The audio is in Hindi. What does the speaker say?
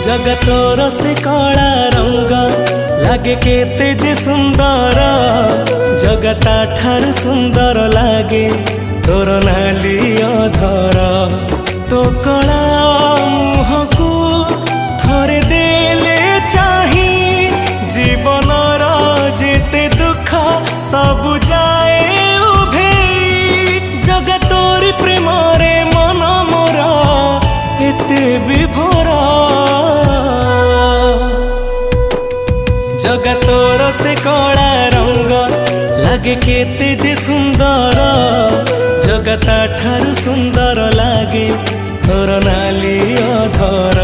जगतोर से कला रंग लागे केते जे सुंदर, जगता ठार सुंदर लागे तोर नाली अधर। तो कला मुह को थरे देले चाही, जीवनर जेते दुख सब जाए उभेई। जगतोरी प्रेम रे मन मोर एते विभोर, जगतोर से कला रंग लागे केते जे सुंदर, जगता ठार सुंदर लागे तोर नाली अधर।